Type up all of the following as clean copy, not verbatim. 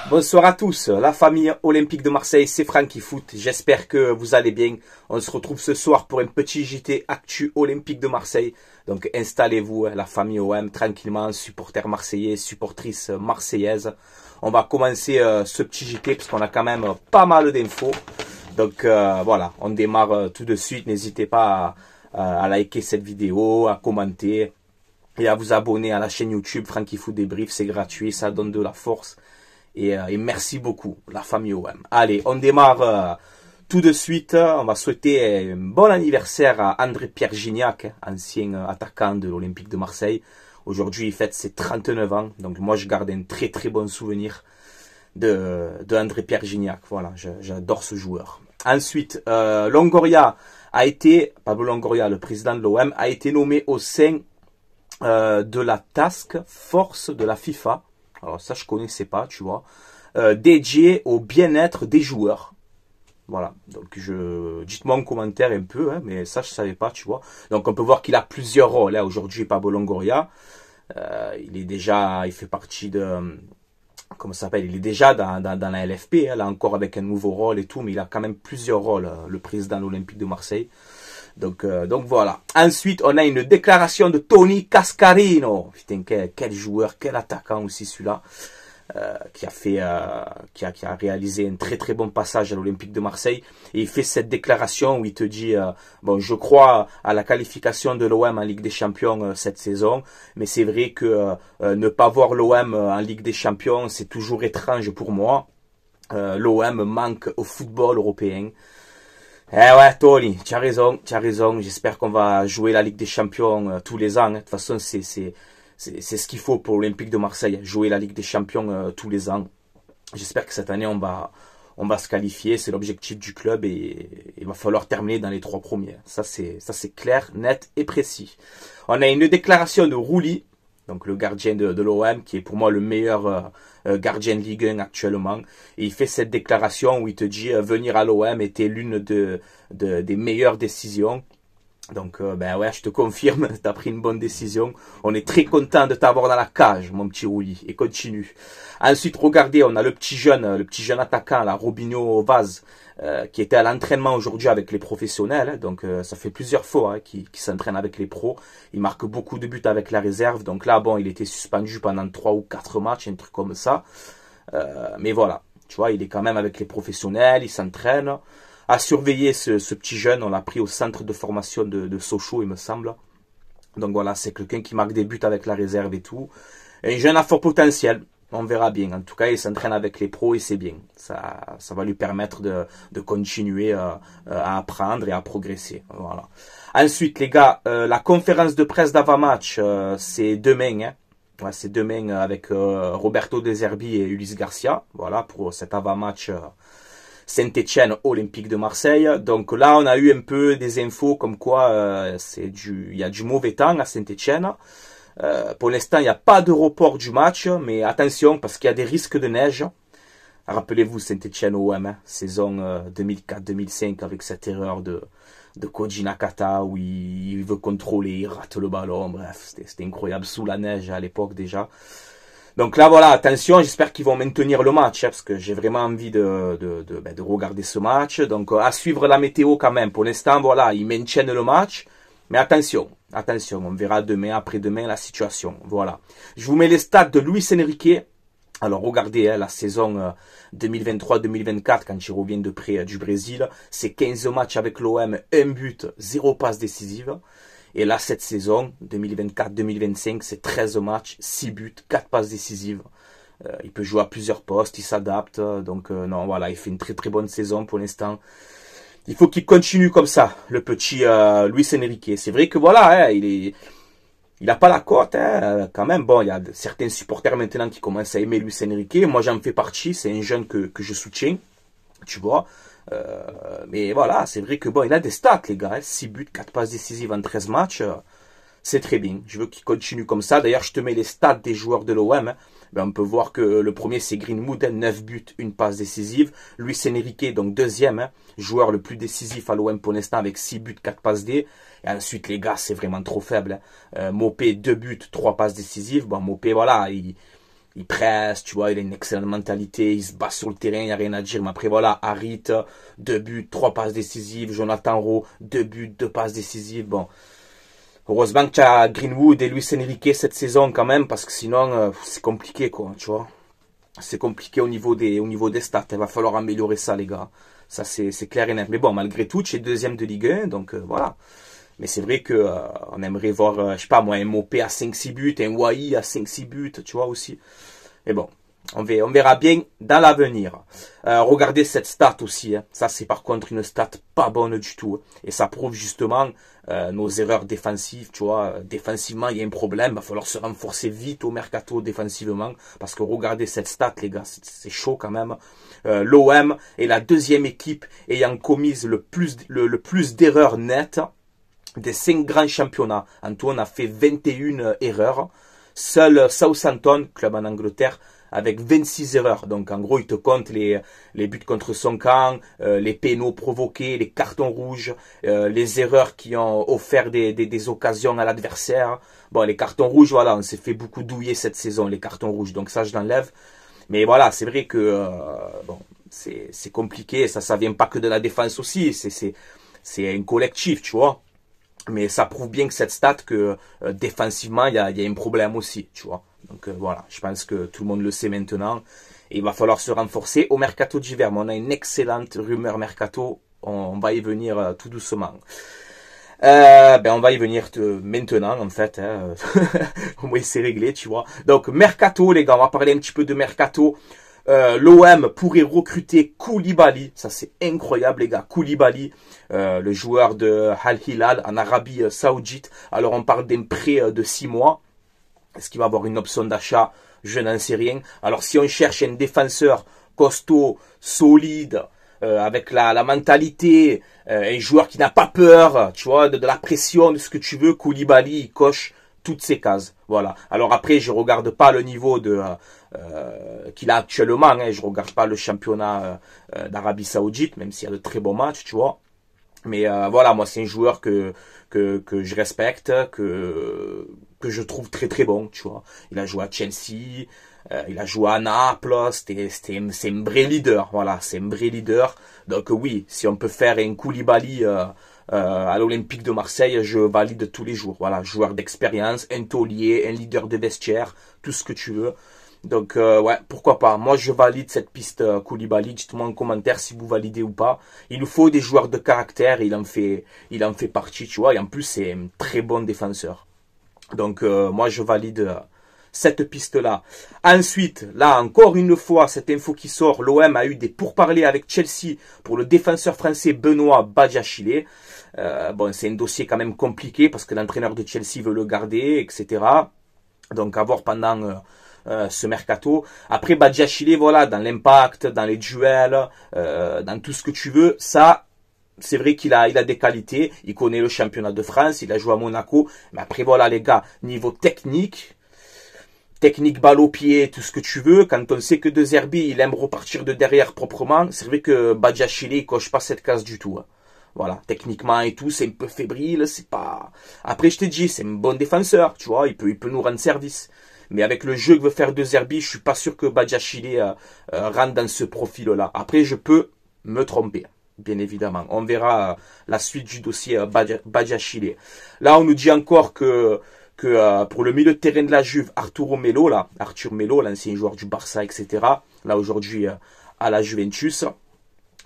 Bonsoir à tous, la famille olympique de Marseille, c'est Francky Foot, j'espère que vous allez bien. On se retrouve ce soir pour un petit JT Actu Olympique de Marseille. Donc installez-vous, la famille OM, tranquillement, supporters marseillais, supportrices marseillaises. On va commencer ce petit JT parce qu'on a quand même pas mal d'infos. Donc voilà, on démarre tout de suite, n'hésitez pas à liker cette vidéo, à commenter et à vous abonner à la chaîne YouTube Francky Foot Débrief, c'est gratuit, ça donne de la force. Et merci beaucoup, la famille OM. Allez, on démarre tout de suite. On va souhaiter un bon anniversaire à André-Pierre Gignac, ancien attaquant de l'Olympique de Marseille. Aujourd'hui, il fête ses 39 ans. Donc moi, je garde un très très bon souvenir de André-Pierre Gignac. Voilà, j'adore ce joueur. Ensuite, Longoria a été, Pablo Longoria, le président de l'OM, a été nommé au sein de la Task Force de la FIFA. Alors ça, je connaissais pas, tu vois. Dédié au bien-être des joueurs. Voilà. Donc, dites-moi en commentaire un peu, hein, mais ça, je savais pas, tu vois. Donc, on peut voir qu'il a plusieurs rôles. Hein. Aujourd'hui, Pablo Longoria, il fait partie de... Comment ça s'appelle? Il est déjà dans la LFP, hein, là encore avec un nouveau rôle et tout, mais il a quand même plusieurs rôles, le président de l'Olympique de Marseille. Donc voilà. Ensuite, on a une déclaration de Tony Cascarino. Putain, quel joueur, quel attaquant aussi celui-là, qui a réalisé un très très bon passage à l'Olympique de Marseille. Et il fait cette déclaration où il te dit, bon, je crois à la qualification de l'OM en Ligue des Champions cette saison, mais c'est vrai que ne pas voir l'OM en Ligue des Champions, c'est toujours étrange pour moi. L'OM manque au football européen. Eh ouais, Tony, tu as raison. J'espère qu'on va jouer la Ligue des Champions tous les ans. Hein. De toute façon, c'est ce qu'il faut pour l'Olympique de Marseille, jouer la Ligue des Champions tous les ans. J'espère que cette année, on va se qualifier. C'est l'objectif du club et il va falloir terminer dans les 3 premiers. Ça, c'est clair, net et précis. On a une déclaration de Rouli, donc le gardien de l'OM, qui est pour moi le meilleur gardien de Ligue 1 actuellement. Et il fait cette déclaration où il te dit venir à l'OM était l'une des meilleures décisions. Donc ben ouais, je te confirme, tu as pris une bonne décision. On est très content de t'avoir dans la cage, mon petit Rouli. Et continue. Ensuite, regardez, on a le petit jeune attaquant, là, Robinho Vaz, qui était à l'entraînement aujourd'hui avec les professionnels. Donc ça fait plusieurs fois hein, qu'il s'entraîne avec les pros. Il marque beaucoup de buts avec la réserve. Donc là, bon, il était suspendu pendant 3 ou 4 matchs, un truc comme ça. Mais voilà, tu vois, il est quand même avec les professionnels, il s'entraîne. À surveiller ce petit jeune, on l'a pris au centre de formation de Sochaux, il me semble. Donc voilà, c'est quelqu'un qui marque des buts avec la réserve et tout. Un jeune à fort potentiel, on verra bien. En tout cas, il s'entraîne avec les pros et c'est bien. Ça va lui permettre de continuer à apprendre et à progresser. Voilà. Ensuite, les gars, la conférence de presse d'avant-match, c'est demain. Hein. Ouais, c'est demain avec Roberto De Zerbi et Ulysse Garcia. Voilà, pour cet avant-match... Saint-Etienne Olympique de Marseille. Donc là, on a eu un peu des infos comme quoi il y a du mauvais temps à Saint-Etienne. Pour l'instant, il n'y a pas de report du match, mais attention parce qu'il y a des risques de neige. Rappelez-vous Saint-Etienne OM, hein, saison 2004-2005 avec cette erreur de Koji Nakata où il veut contrôler, il rate le ballon. Bref, c'était incroyable sous la neige à l'époque déjà. Donc là, voilà, attention, j'espère qu'ils vont maintenir le match, hein, parce que j'ai vraiment envie de regarder ce match. Donc, à suivre la météo quand même. Pour l'instant, voilà, ils maintiennent le match. Mais attention, on verra demain, après-demain, la situation. Voilà. Je vous mets les stats de Luis Enrique. Alors, regardez, hein, la saison 2023-2024, quand il revient de près du Brésil, c'est 15 matchs avec l'OM, 1 but, 0 passe décisive. Et là, cette saison, 2024-2025, c'est 13 matchs, 6 buts, 4 passes décisives. Il peut jouer à plusieurs postes, il s'adapte. Donc, non, voilà, il fait une très très bonne saison pour l'instant. Il faut qu'il continue comme ça, le petit Luis Enrique. C'est vrai que voilà, hein, il n'a pas la cote, hein, quand même. Bon, il y a certains supporters maintenant qui commencent à aimer Luis Enrique. Moi, j'en fais partie. C'est un jeune que je soutiens, tu vois. Mais voilà, c'est vrai que bon, il a des stats, les gars. Hein, 6 buts, 4 passes décisives en 13 matchs. C'est très bien. Je veux qu'il continue comme ça. D'ailleurs, je te mets les stats des joueurs de l'OM. Hein. Ben, on peut voir que le premier, c'est Greenwood, 9 buts, 1 passe décisive. Luis Enrique, donc deuxième, hein, joueur le plus décisif à l'OM pour l'instant avec 6 buts, 4 passes D. Et ensuite, les gars, c'est vraiment trop faible. Hein. Mopé, 2 buts, 3 passes décisives. Bon, Mopé, voilà, il il presse, tu vois, il a une excellente mentalité, il se bat sur le terrain, il n'y a rien à dire. Mais après, voilà, Harit, 2 buts, 3 passes décisives. Jonathan Rowe, 2 buts, 2 passes décisives. Bon, heureusement que tu as Greenwood et Luis Enrique cette saison quand même, parce que sinon, c'est compliqué, quoi, tu vois. C'est compliqué au niveau des stats. Il va falloir améliorer ça, les gars. Ça, c'est clair et net. Mais bon, malgré tout, tu es deuxième de Ligue 1, donc voilà. Mais c'est vrai que on aimerait voir, je sais pas moi, un Mopé à 5-6 buts, un Wai à 5-6 buts, tu vois aussi. Mais bon, on verra bien dans l'avenir. Regardez cette stat aussi. Hein. Ça, c'est par contre une stat pas bonne du tout. Hein. Et ça prouve justement nos erreurs défensives. Tu vois, défensivement, il y a un problème. Il va falloir se renforcer vite au mercato défensivement. Parce que regardez cette stat, les gars, c'est chaud quand même. L'OM est la deuxième équipe ayant commis le plus d'erreurs nettes des 5 grands championnats. Antoine a fait 21 erreurs. Seul Southampton, club en Angleterre, avec 26 erreurs. Donc en gros, il te compte les buts contre son camp, les pénaux provoqués, les cartons rouges, les erreurs qui ont offert des occasions à l'adversaire. Bon, les cartons rouges, voilà, on s'est fait beaucoup douiller cette saison, les cartons rouges. Donc ça, je l'enlève. Mais voilà, c'est vrai que bon, c'est compliqué. Ça vient pas que de la défense aussi. C'est un collectif, tu vois. Mais ça prouve bien que cette stat, que défensivement, il y a un problème aussi, tu vois. Donc voilà, je pense que tout le monde le sait maintenant. Et il va falloir se renforcer au mercato d'hiver. Mais on a une excellente rumeur mercato. On va y venir tout doucement. On va y venir maintenant, en fait. Hein. Au moins, c'est réglé, tu vois. Donc, mercato, les gars, on va parler un petit peu de mercato. L'OM pourrait recruter Koulibaly, ça c'est incroyable les gars, Koulibaly, le joueur de Al Hilal en Arabie Saoudite. Alors on parle d'un prêt de 6 mois, est-ce qu'il va avoir une option d'achat? Je n'en sais rien. Alors si on cherche un défenseur costaud, solide, avec la mentalité, un joueur qui n'a pas peur, tu vois, de la pression, de ce que tu veux, Koulibaly, il coche toutes ces cases. Voilà. Alors après, je regarde pas le niveau qu'il a actuellement. Hein. Je regarde pas le championnat d'Arabie Saoudite, même s'il y a de très bons matchs, tu vois. Mais voilà, moi c'est un joueur que je respecte, que je trouve très très bon, tu vois. Il a joué à Chelsea, il a joué à Naples, c'est un vrai leader, voilà, c'est un vrai leader. Donc oui, si on peut faire un Koulibaly à l'Olympique de Marseille, je valide tous les jours. Voilà, joueur d'expérience, un taulier, un leader de vestiaire, tout ce que tu veux. Donc ouais, pourquoi pas. Moi je valide cette piste Koulibaly. Dites-moi en commentaire si vous validez ou pas. Il nous faut des joueurs de caractère. Il en fait partie, tu vois. Et en plus c'est un très bon défenseur. Donc moi je valide cette piste-là. Ensuite, là encore une fois, cette info qui sort, l'OM a eu des pourparlers avec Chelsea pour le défenseur français Benoît Badiachile. Bon, c'est un dossier quand même compliqué parce que l'entraîneur de Chelsea veut le garder, etc. Donc à voir pendant ce mercato. Après Badiachile, voilà, dans l'impact, dans les duels, dans tout ce que tu veux, ça, c'est vrai qu'il a des qualités. Il connaît le championnat de France, il a joué à Monaco. Mais après, voilà, les gars, niveau technique balle au pied, tout ce que tu veux. Quand on sait que De Zerbi, il aime repartir de derrière proprement, c'est vrai que Badiachile, il coche pas cette case du tout. Hein. Voilà, techniquement et tout, c'est un peu fébrile, c'est pas... Après, je te dis, c'est un bon défenseur, tu vois, il peut nous rendre service. Mais avec le jeu que veut faire De Zerbi, je suis pas sûr que Badiachile rentre dans ce profil-là. Après, je peux me tromper, bien évidemment. On verra la suite du dossier Badiachile. Là, on nous dit encore que pour le milieu de terrain de la Juve, Arturo Melo, Arthur Melo, l'ancien joueur du Barça, etc., là aujourd'hui à la Juventus,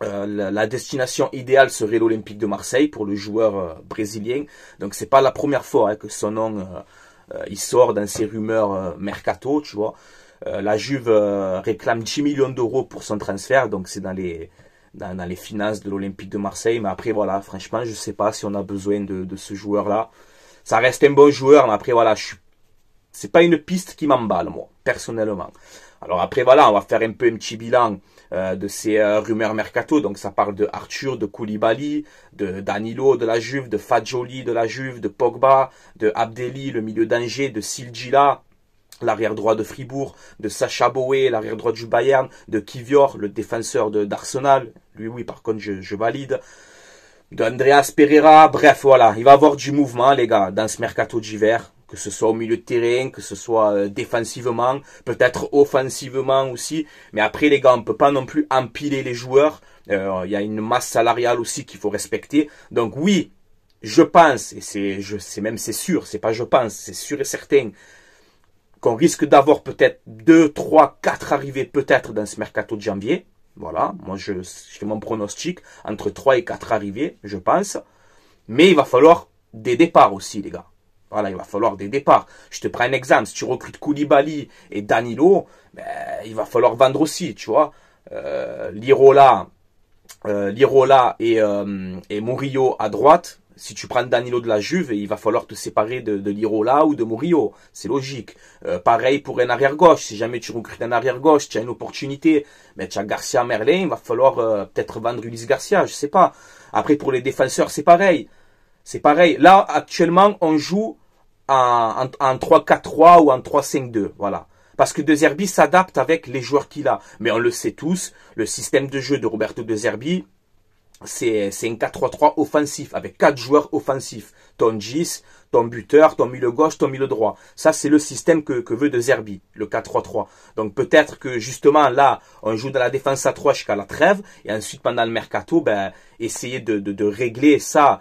la destination idéale serait l'Olympique de Marseille pour le joueur brésilien. Donc c'est pas la première fois hein, que son nom il sort dans ces rumeurs mercato, tu vois. La Juve réclame 10 millions d'euros pour son transfert, donc c'est dans les finances de l'Olympique de Marseille. Mais après voilà, franchement, je sais pas si on a besoin de ce joueur-là. Ça reste un bon joueur, mais après, voilà, c'est pas une piste qui m'emballe, moi, personnellement. Alors après, voilà, on va faire un peu un petit bilan de ces rumeurs mercato. Donc, ça parle de Arthur, de Koulibaly, de Danilo de la Juve, de Fagioli de la Juve, de Pogba, de Abdelli, le milieu d'Angers, de Silgila, l'arrière droit de Fribourg, de Sacha Boey, l'arrière droit du Bayern, de Kivior, le défenseur d'Arsenal. Lui, oui, par contre, je valide. De Andreas Pereira, bref, voilà, il va y avoir du mouvement, les gars, dans ce mercato d'hiver, Que ce soit au milieu de terrain, que ce soit défensivement, peut-être offensivement aussi. Mais après, les gars, on peut pas non plus empiler les joueurs. Il y a une masse salariale aussi qu'il faut respecter. Donc oui, je pense, et c'est sûr, c'est pas je pense, c'est sûr et certain, qu'on risque d'avoir peut-être 2, 3, 4 arrivées peut-être dans ce mercato de janvier. Voilà, moi je fais mon pronostic, entre 3 et 4 arrivées, je pense. Mais il va falloir des départs aussi, les gars. Voilà, il va falloir des départs. Je te prends un exemple, si tu recrutes Koulibaly et Danilo, ben, il va falloir vendre aussi, tu vois. Lirola et Murillo à droite. Si tu prends Danilo de la Juve, il va falloir te séparer de Lirola ou de Murillo. C'est logique. Pareil pour un arrière-gauche. Si jamais tu recrutes un arrière-gauche, tu as une opportunité. Mais tu as Garcia Merlin, il va falloir peut-être vendre Ulysse Garcia, je sais pas. Après, pour les défenseurs, c'est pareil. C'est pareil. Là, actuellement, on joue en 3-4-3 ou en 3-5-2. Voilà. Parce que De Zerbi s'adapte avec les joueurs qu'il a. Mais on le sait tous, le système de jeu de Roberto De Zerbi, c'est un 4-3-3 offensif, avec 4 joueurs offensifs. Ton 10, ton buteur, ton milieu gauche, ton milieu droit. Ça, c'est le système que veut De Zerbi, le 4-3-3. Donc peut-être que justement là, on joue dans la défense à 3 jusqu'à la trêve, et ensuite pendant le mercato, ben, essayer de régler ça,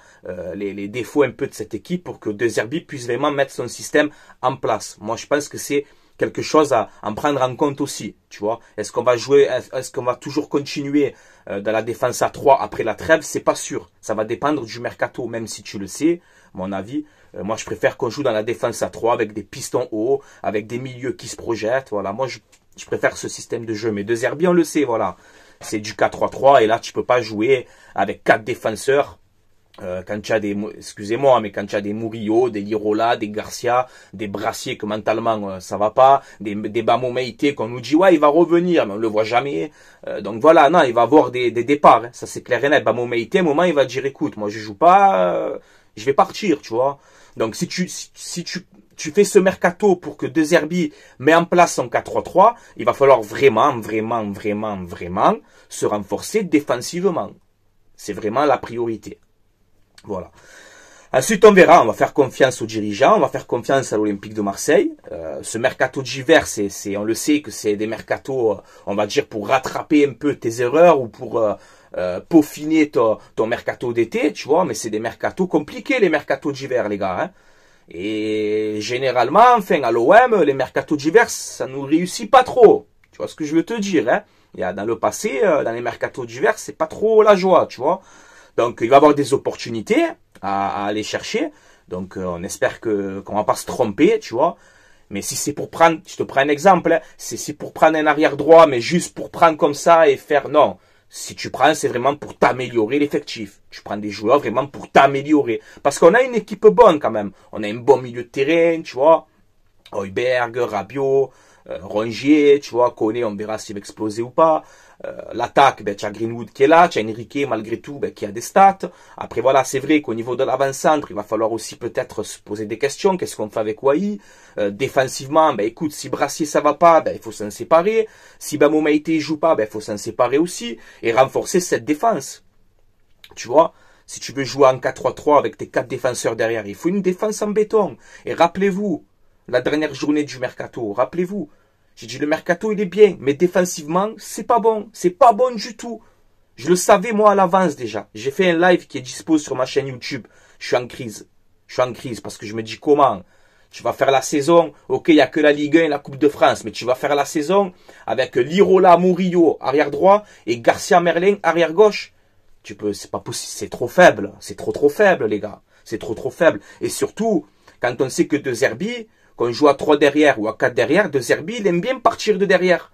les défauts un peu de cette équipe pour que De Zerbi puisse vraiment mettre son système en place. Moi, je pense que c'est quelque chose à en prendre en compte aussi, tu vois. Est-ce qu'on va jouer, est-ce qu'on va toujours continuer dans la défense à 3 après la trêve? C'est pas sûr. Ça va dépendre du mercato, même si tu le sais, mon avis. Moi, je préfère qu'on joue dans la défense à 3 avec des pistons hauts, avec des milieux qui se projettent. Voilà, moi, je préfère ce système de jeu. Mais De Zerbi, on le sait, voilà. C'est du 4-3-3 et là, tu peux pas jouer avec 4 défenseurs. Quand tu as des, excusez-moi, mais quand tu as des Murillo, des Lirola, des Garcia, des Brassier que mentalement ça va pas, des Bamo Meïté qu'on nous dit ouais il va revenir, mais on le voit jamais. Donc voilà, non, il va avoir des départs, hein. Ça c'est clair et net. Bamo Meïté, à un moment il va dire écoute, moi je joue pas, je vais partir, tu vois. Donc si tu fais ce mercato pour que De Zerbi met en place son 4-3-3, il va falloir vraiment se renforcer défensivement. C'est vraiment la priorité. Voilà. Ensuite, on verra. On va faire confiance aux dirigeants. On va faire confiance à l'Olympique de Marseille. Ce mercato d'hiver, on le sait que c'est des mercatos, on va dire, pour rattraper un peu tes erreurs ou pour peaufiner ton mercato d'été, tu vois. Mais c'est des mercatos compliqués, les mercatos d'hiver, les gars. Hein. Et généralement, enfin, à l'OM, les mercatos d'hiver, ça nous réussit pas trop. Tu vois ce que je veux te dire, hein. Il y a dans le passé, dans les mercatos d'hiver, c'est pas trop la joie, tu vois. Donc, il va y avoir des opportunités à aller chercher. Donc, on espère qu'on va pas se tromper, tu vois. Mais si c'est pour prendre, je te prends un exemple, hein, si c'est pour prendre un arrière droit, mais juste pour prendre comme ça et faire, non. Si tu prends, c'est vraiment pour t'améliorer l'effectif. Tu prends des joueurs vraiment pour t'améliorer. Parce qu'on a une équipe bonne quand même. On a un bon milieu de terrain, tu vois. Højbjerg, Rabiot, Rongier, tu vois, Koné, on verra s'il va exploser ou pas. L'attaque, ben, tu as Greenwood qui est là, tu as Enrique malgré tout, ben, qui a des stats. Après voilà, c'est vrai qu'au niveau de l'avant-centre, il va falloir aussi peut-être se poser des questions. Qu'est-ce qu'on fait avec Wai? Défensivement, ben écoute, si Brassier ça va pas, ben il faut s'en séparer. Si Bamo Meïté joue pas, ben il faut s'en séparer aussi et renforcer cette défense. Tu vois? Si tu veux jouer en 4-3-3 avec tes 4 défenseurs derrière, il faut une défense en béton. Et rappelez-vous, la dernière journée du mercato, rappelez-vous, j'ai dit le mercato il est bien, mais défensivement c'est pas bon, c'est pas bon du tout. Je le savais moi à l'avance déjà. J'ai fait un live qui est dispo sur ma chaîne YouTube. Je suis en crise parce que je me dis comment tu vas faire la saison. Ok, il y a que la Ligue 1 et la Coupe de France, mais tu vas faire la saison avec Lirola, Murillo arrière droit et Garcia Merlin arrière gauche. Tu peux, c'est pas possible, c'est trop faible, c'est trop faible les gars, c'est trop faible. Et surtout quand on sait que De Zerbi, qu'on joue à 3 derrière ou à 4 derrière, De Zerbi, il aime bien partir de derrière.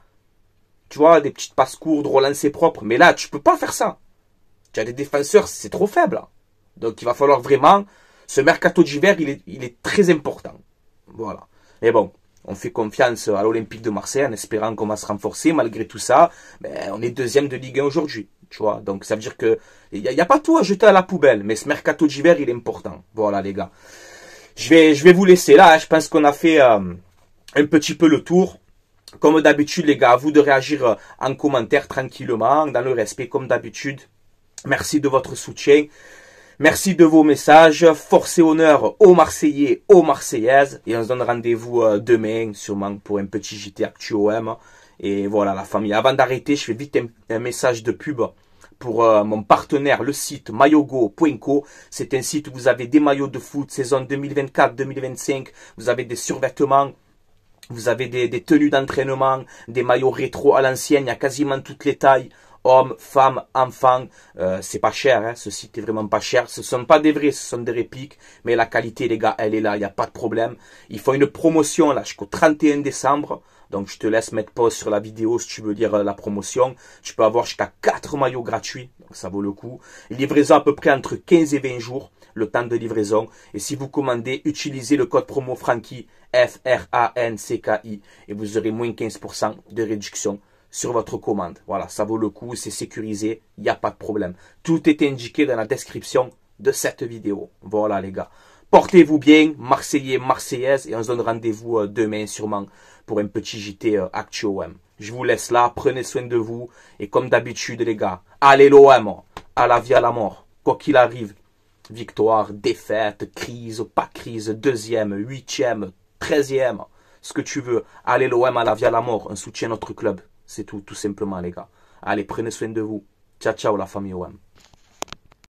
Tu vois, des petites passes courtes, relancées propres. Mais là, tu peux pas faire ça. Tu as des défenseurs, c'est trop faible. Donc, il va falloir vraiment... Ce mercato d'hiver, il est très important. Voilà. Et bon, on fait confiance à l'Olympique de Marseille en espérant qu'on va se renforcer. Malgré tout ça, ben, on est deuxième de Ligue 1 aujourd'hui. Tu vois, donc ça veut dire que il y a pas tout à jeter à la poubelle. Mais ce mercato d'hiver, il est important. Voilà, les gars. Je vais vous laisser là, hein. Je pense qu'on a fait un petit peu le tour. Comme d'habitude, les gars, à vous de réagir en commentaire tranquillement, dans le respect, comme d'habitude. Merci de votre soutien. Merci de vos messages. Force et honneur aux Marseillais, aux Marseillaises. Et on se donne rendez-vous demain, sûrement, pour un petit JT Actu OM. Et voilà, la famille. Avant d'arrêter, je fais vite un message de pub pour mon partenaire, le site mayogo.co. C'est un site où vous avez des maillots de foot, saison 2024-2025. Vous avez des survêtements. Vous avez des tenues d'entraînement, des maillots rétro à l'ancienne. Il y a quasiment toutes les tailles. Hommes, femmes, enfants, c'est pas cher, hein, ce site est vraiment pas cher. Ce sont pas des vrais, ce sont des répliques, mais la qualité, les gars, elle est là, il n'y a pas de problème. Ils font une promotion là jusqu'au 31 décembre, donc je te laisse mettre pause sur la vidéo si tu veux lire la promotion. Tu peux avoir jusqu'à 4 maillots gratuits, donc ça vaut le coup. Livraison à peu près entre 15 et 20 jours, le temps de livraison. Et si vous commandez, utilisez le code promo Francky, F-R-A-N-C-K-I, et vous aurez moins 15% de réduction sur votre commande. Voilà, ça vaut le coup, c'est sécurisé, il n'y a pas de problème. Tout est indiqué dans la description de cette vidéo. Voilà les gars. Portez-vous bien, Marseillais, Marseillaises, et on se donne rendez-vous demain sûrement pour un petit JT Actu OM. Je vous laisse là, prenez soin de vous, et comme d'habitude les gars, allez l'OM, à la vie, à la mort, quoi qu'il arrive. Victoire, défaite, crise, pas crise, 2e, 8e, 13e, ce que tu veux. Allez l'OM, à la vie, à la mort, on soutient notre club. C'est tout simplement les gars. Allez, prenez soin de vous. Ciao, ciao la famille OM.